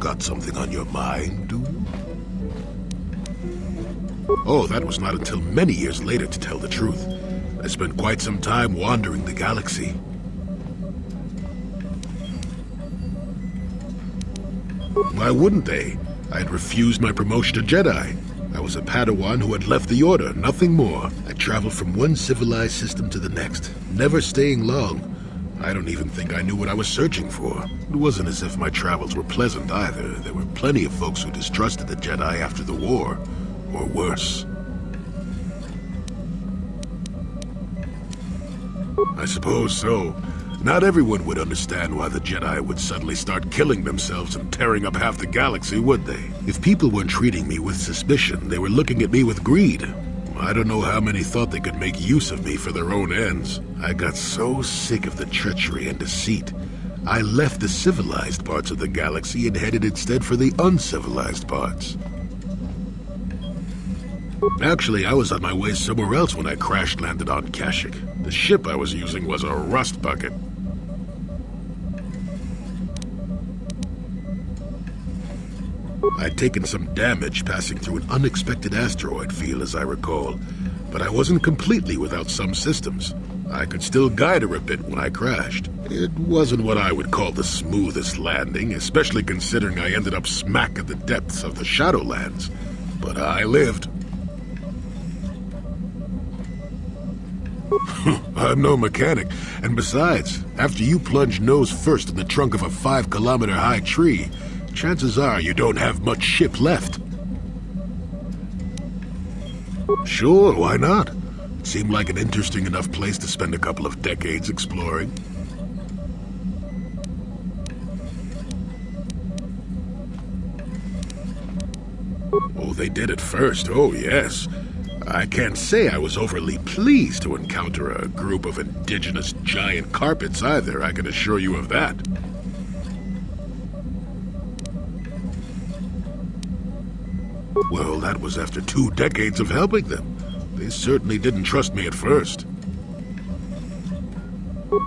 got something on your mind, do you? Oh, that was not until many years later, to tell the truth. I spent quite some time wandering the galaxy. Why wouldn't they? I had refused my promotion to Jedi. I was a Padawan who had left the Order, nothing more. I traveled from one civilized system to the next, never staying long. I don't even think I knew what I was searching for. It wasn't as if my travels were pleasant either. There were plenty of folks who distrusted the Jedi after the war, or worse. I suppose so. Not everyone would understand why the Jedi would suddenly start killing themselves and tearing up half the galaxy, would they? If people weren't treating me with suspicion, they were looking at me with greed. I don't know how many thought they could make use of me for their own ends. I got so sick of the treachery and deceit. I left the civilized parts of the galaxy and headed instead for the uncivilized parts. Actually, I was on my way somewhere else when I crash-landed on Kashyyyk. The ship I was using was a rust bucket. I'd taken some damage passing through an unexpected asteroid field, as I recall, but I wasn't completely without some systems. I could still guide her a bit when I crashed. It wasn't what I would call the smoothest landing, especially considering I ended up smack at the depths of the Shadowlands. But I lived. I'm no mechanic, and besides, after you plunge nose first in the trunk of a 5-kilometer-high tree, chances are you don't have much ship left. Sure, why not? It seemed like an interesting enough place to spend a couple of decades exploring. Oh, they did at first, oh yes. I can't say I was overly pleased to encounter a group of indigenous giant carpets either, I can assure you of that. Well, that was after 2 decades of helping them. They certainly didn't trust me at first.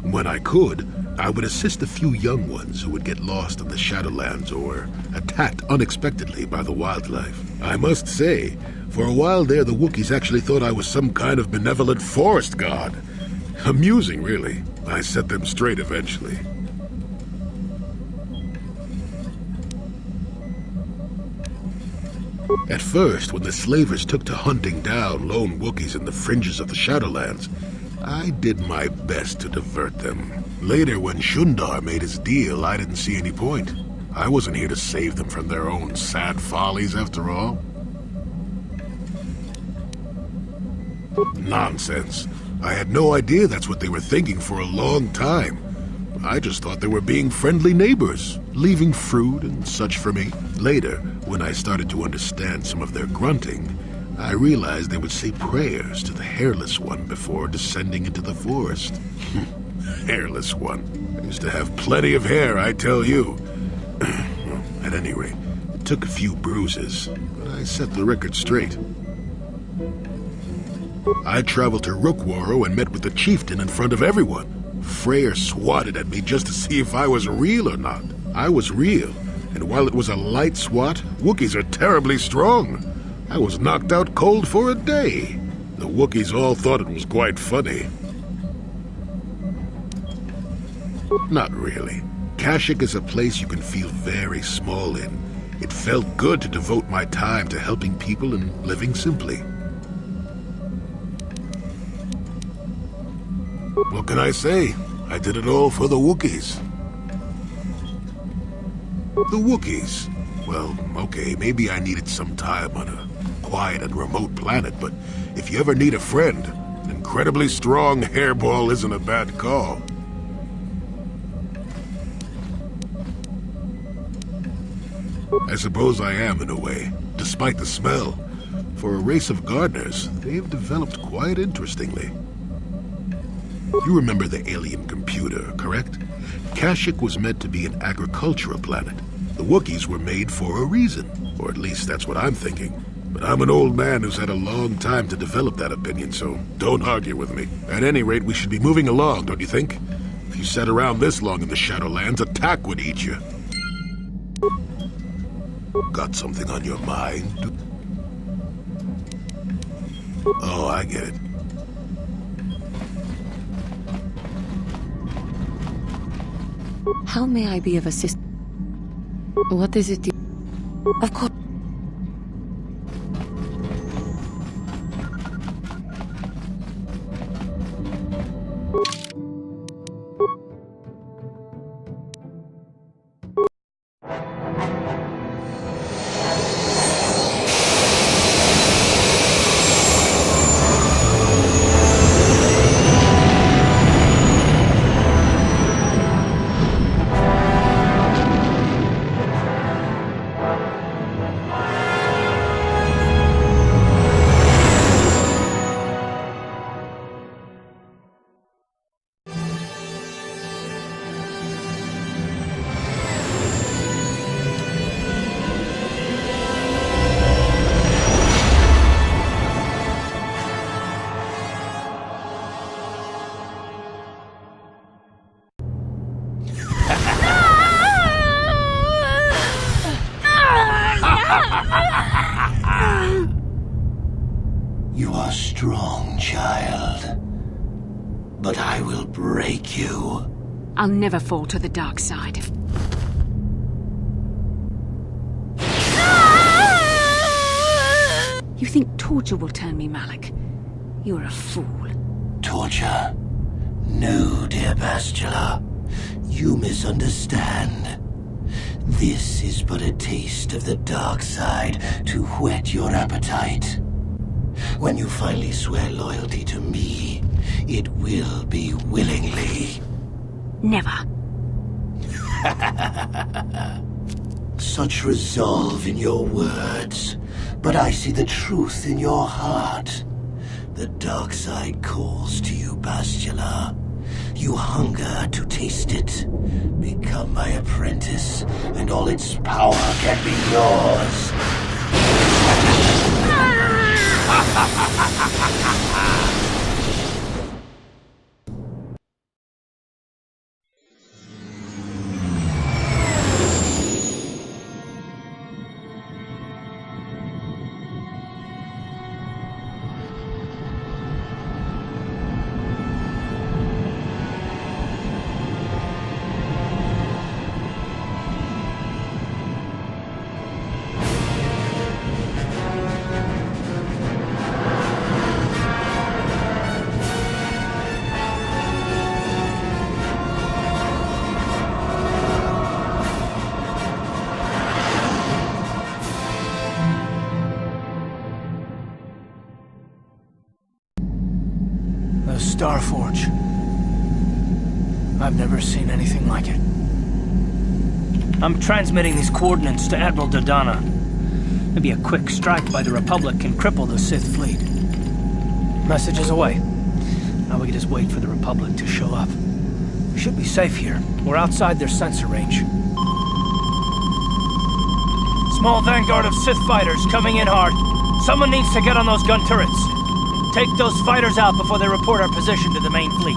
When I could, I would assist a few young ones who would get lost in the Shadowlands or attacked unexpectedly by the wildlife. I must say, for a while there, the Wookiees actually thought I was some kind of benevolent forest god. Amusing, really. I set them straight eventually. At first, when the slavers took to hunting down lone Wookiees in the fringes of the Shadowlands, I did my best to divert them. Later, when Shundar made his deal, I didn't see any point. I wasn't here to save them from their own sad follies, after all. Nonsense. I had no idea that's what they were thinking for a long time. I just thought they were being friendly neighbors, leaving fruit and such for me. Later, when I started to understand some of their grunting, I realized they would say prayers to the Hairless One before descending into the forest. Hairless One. I used to have plenty of hair, I tell you. At any rate, it took a few bruises, but I set the record straight. I traveled to Rookwaro and met with the chieftain in front of everyone. Freyr swatted at me just to see if I was real or not. I was real, and while it was a light swat, Wookiees are terribly strong. I was knocked out cold for a day. The Wookiees all thought it was quite funny. Not really. Kashyyyk is a place you can feel very small in. It felt good to devote my time to helping people and living simply. What can I say? I did it all for the Wookiees. The Wookiees? Well, okay, maybe I needed some time on a quiet and remote planet, but if you ever need a friend, an incredibly strong hairball isn't a bad call. I suppose I am, in a way, despite the smell. For a race of gardeners, they've developed quite interestingly. You remember the alien computer, correct? Kashyyyk was meant to be an agricultural planet. The Wookiees were made for a reason, or at least that's what I'm thinking. But I'm an old man who's had a long time to develop that opinion, so don't argue with me. At any rate, we should be moving along, don't you think? If you sat around this long in the Shadowlands, attack would eat you. Got something on your mind? Oh, I get it. How may I be of assistance? What is it? Of course. You are strong, child. But I will break you. I'll never fall to the dark side. You think torture will turn me, Malik? You're a fool. Torture? No, dear Bastila. You misunderstand. This is but a taste of the dark side to whet your appetite. When you finally swear loyalty to me, it will be willingly. Never. Such resolve in your words, but I see the truth in your heart. The dark side calls to you, Bastila. You hunger to taste it. Become my apprentice, and all its power can be yours. The Starforge. I've never seen anything like it. I'm transmitting these coordinates to Admiral Dodana. Maybe a quick strike by the Republic can cripple the Sith fleet. Message is away. Now we can just wait for the Republic to show up. We should be safe here. We're outside their sensor range. Small vanguard of Sith fighters coming in hard. Someone needs to get on those gun turrets. Take those fighters out before they report our position to the main fleet.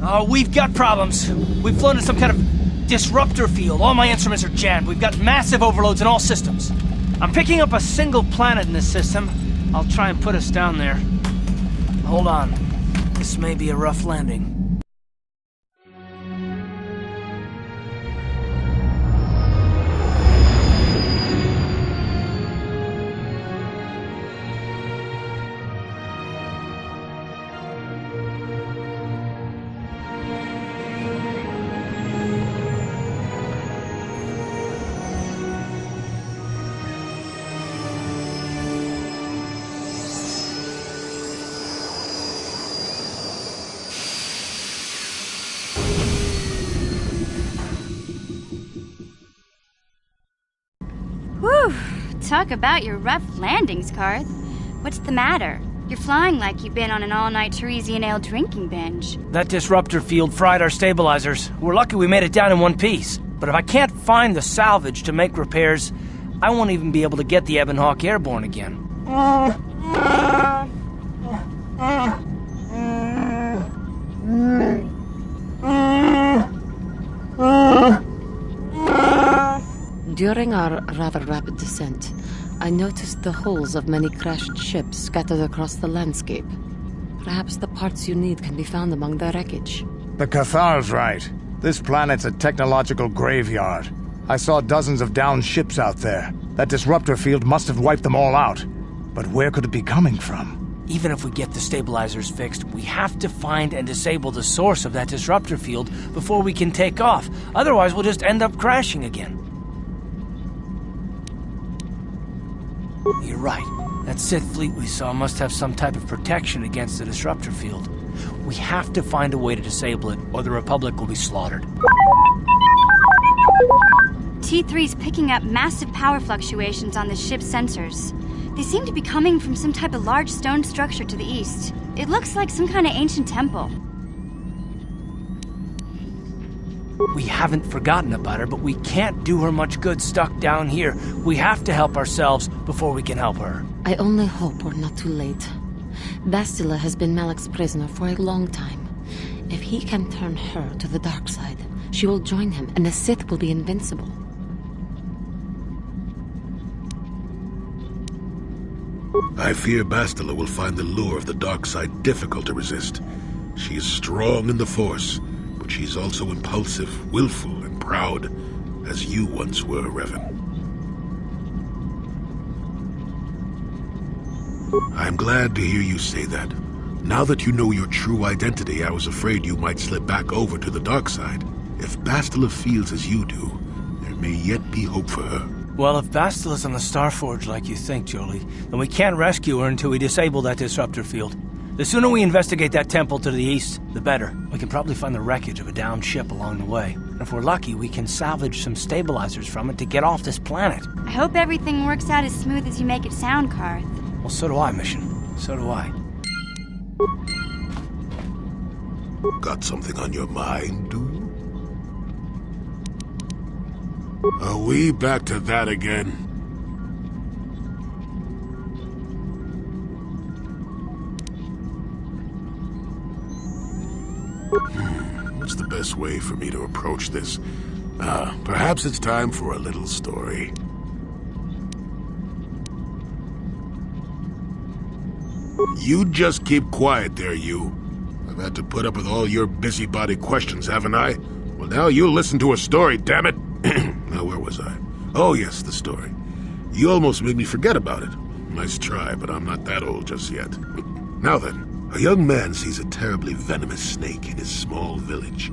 Oh, we've got problems. We've flown in some kind of disruptor field. All my instruments are jammed. We've got massive overloads in all systems. I'm picking up a single planet in this system. I'll try and put us down there. Hold on. This may be a rough landing. Talk about your rough landings, Karth. What's the matter? You're flying like you've been on an all-night Teresian ale drinking binge. That disruptor field fried our stabilizers. We're lucky we made it down in one piece. But if I can't find the salvage to make repairs, I won't even be able to get the Ebon Hawk airborne again. During our rather rapid descent, I noticed the hulls of many crashed ships scattered across the landscape. Perhaps the parts you need can be found among the wreckage. The Cathar's right. This planet's a technological graveyard. I saw dozens of downed ships out there. That disruptor field must have wiped them all out. But where could it be coming from? Even if we get the stabilizers fixed, we have to find and disable the source of that disruptor field before we can take off. Otherwise, we'll just end up crashing again. You're right. That Sith fleet we saw must have some type of protection against the disruptor field. We have to find a way to disable it, or the Republic will be slaughtered. T3's picking up massive power fluctuations on the ship's sensors. They seem to be coming from some type of large stone structure to the east. It looks like some kind of ancient temple. We haven't forgotten about her, but we can't do her much good stuck down here. We have to help ourselves before we can help her. I only hope we're not too late. Bastila has been Malik's prisoner for a long time. If he can turn her to the dark side, she will join him, and the Sith will be invincible. I fear Bastila will find the lure of the dark side difficult to resist. She is strong in the Force, but she's also impulsive, willful, and proud, as you once were, Revan. I'm glad to hear you say that. Now that you know your true identity, I was afraid you might slip back over to the dark side. If Bastila feels as you do, there may yet be hope for her. Well, if Bastila's on the Starforge like you think, Jolie, then we can't rescue her until we disable that disruptor field. The sooner we investigate that temple to the east, the better. We can probably find the wreckage of a downed ship along the way. And if we're lucky, we can salvage some stabilizers from it to get off this planet. I hope everything works out as smooth as you make it sound, Karth. Well, so do I, Mission. So do I. Got something on your mind, do you? Are we back to that again? What's the best way for me to approach this? Perhaps it's time for a little story. You just keep quiet there, you. I've had to put up with all your busybody questions, haven't I? Well, now you'll listen to a story, damn it! Now, where was I? Oh, yes, the story. You almost made me forget about it. Nice try, but I'm not that old just yet. Now then, a young man sees a terribly venomous snake in his small village.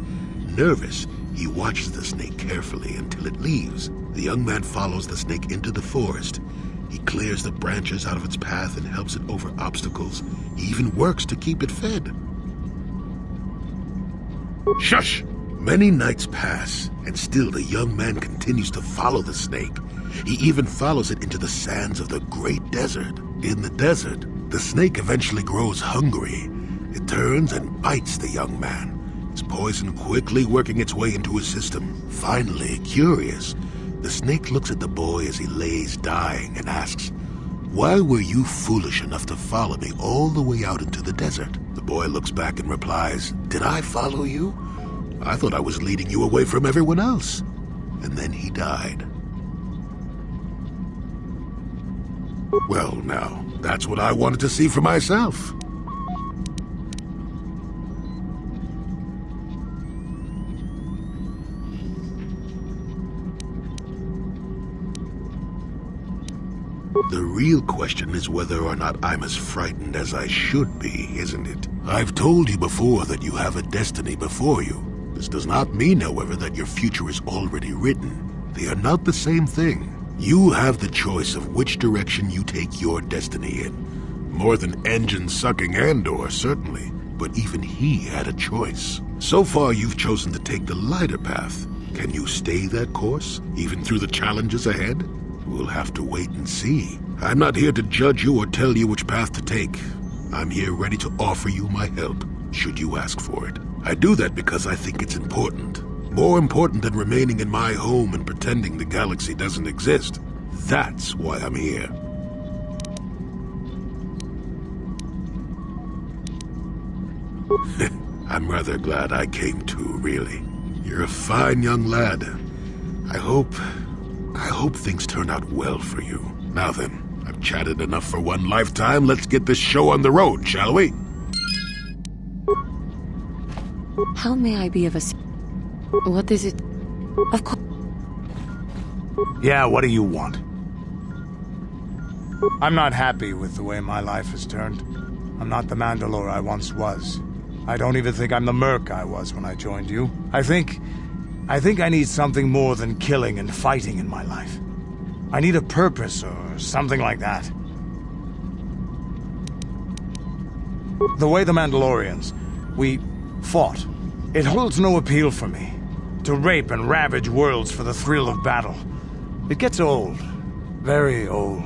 Nervous, he watches the snake carefully until it leaves. The young man follows the snake into the forest. He clears the branches out of its path and helps it over obstacles. He even works to keep it fed. Shush! Many nights pass, and still the young man continues to follow the snake. He even follows it into the sands of the great desert. In the desert, the snake eventually grows hungry. It turns and bites the young man, its poison quickly working its way into his system. Finally, curious, the snake looks at the boy as he lays dying and asks, "Why were you foolish enough to follow me all the way out into the desert?" The boy looks back and replies, "Did I follow you? I thought I was leading you away from everyone else." And then he died. Well, now, that's what I wanted to see for myself. The real question is whether or not I'm as frightened as I should be, isn't it? I've told you before that you have a destiny before you. This does not mean, however, that your future is already written. They are not the same thing. You have the choice of which direction you take your destiny in. More than engine-sucking Andor, certainly. But even he had a choice. So far, you've chosen to take the lighter path. Can you stay that course, even through the challenges ahead? We'll have to wait and see. I'm not here to judge you or tell you which path to take. I'm here ready to offer you my help, should you ask for it. I do that because I think it's important. More important than remaining in my home and pretending the galaxy doesn't exist. That's why I'm here. I'm rather glad I came too, really. You're a fine young lad. I hope things turn out well for you. Now then, I've chatted enough for one lifetime. Let's get this show on the road, shall we? How may I be of What is it? Of course. Yeah, what do you want? I'm not happy with the way my life has turned. I'm not the Mandalore I once was. I don't even think I'm the merc I was when I joined you. I think I need something more than killing and fighting in my life. I need a purpose or something like that. The way the Mandalorians, we fought. It holds no appeal for me. To rape and ravage worlds for the thrill of battle. It gets old. Very old.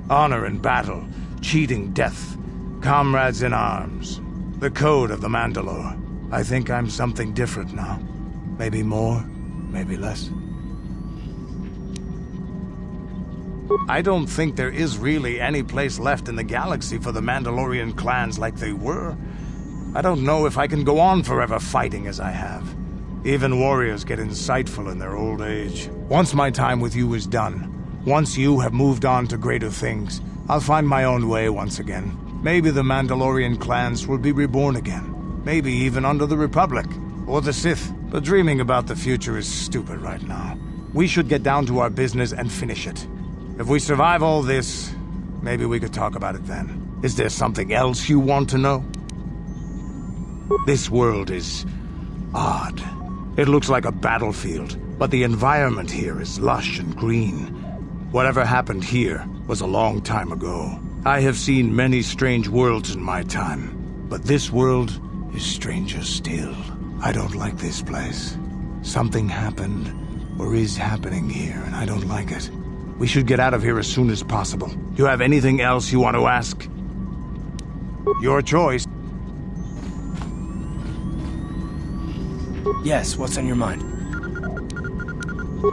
Honor in battle. Cheating death. Comrades in arms. The code of the Mandalore. I think I'm something different now. Maybe more, maybe less. I don't think there is really any place left in the galaxy for the Mandalorian clans like they were. I don't know if I can go on forever fighting as I have. Even warriors get insightful in their old age. Once my time with you is done, once you have moved on to greater things, I'll find my own way once again. Maybe the Mandalorian clans will be reborn again. Maybe even under the Republic, or the Sith. But dreaming about the future is stupid right now. We should get down to our business and finish it. If we survive all this, maybe we could talk about it then. Is there something else you want to know? This world is odd. It looks like a battlefield, but the environment here is lush and green. Whatever happened here was a long time ago. I have seen many strange worlds in my time, but this world is stranger still. I don't like this place. Something happened, or is happening here, and I don't like it. We should get out of here as soon as possible. Do you have anything else you want to ask? Your choice. Yes, what's on your mind?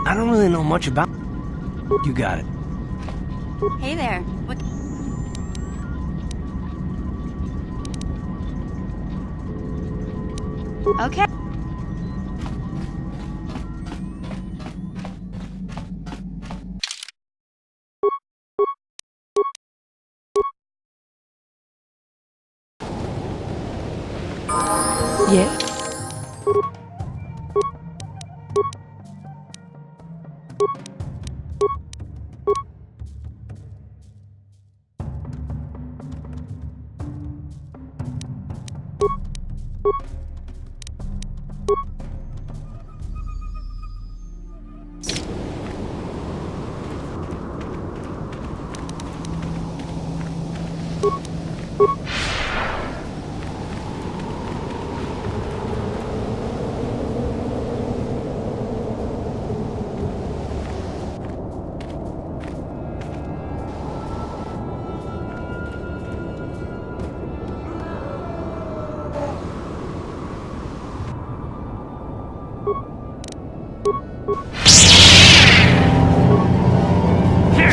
I don't really know much about... You got it. Hey there. What? Okay. Yes?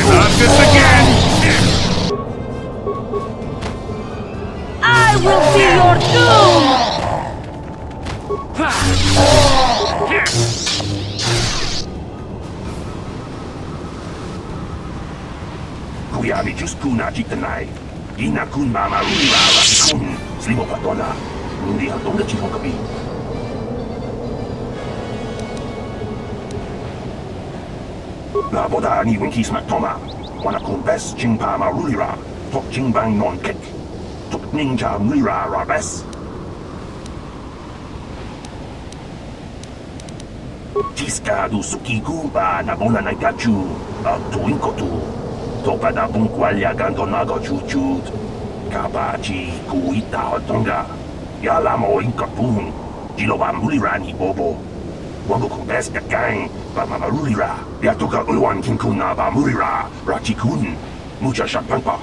Not this again! I will be your doom! Kuyami Juskuna Jitanai. Ina kun mama Rura Rakun. Slimo Patona. Hindi hatong gachihong kapi. La boda ni winkis matoma. Wana kun bes chingpa marulira. Tok chingbang non kek. Tok ninja mlira rabes. Tiska du suki kuba na bona na gachu. Tuin kotu. Topa na bungkwalya gandonago chuchut. Kabachi kuita hotonga. Yala mo inkapung. Jiloba mulira ni bobo. Wabuku Besket Gang, Bamama Rurira, Yatuka Uwan Kinkuna Bamurira, Rakikun, Mucha Shampampa.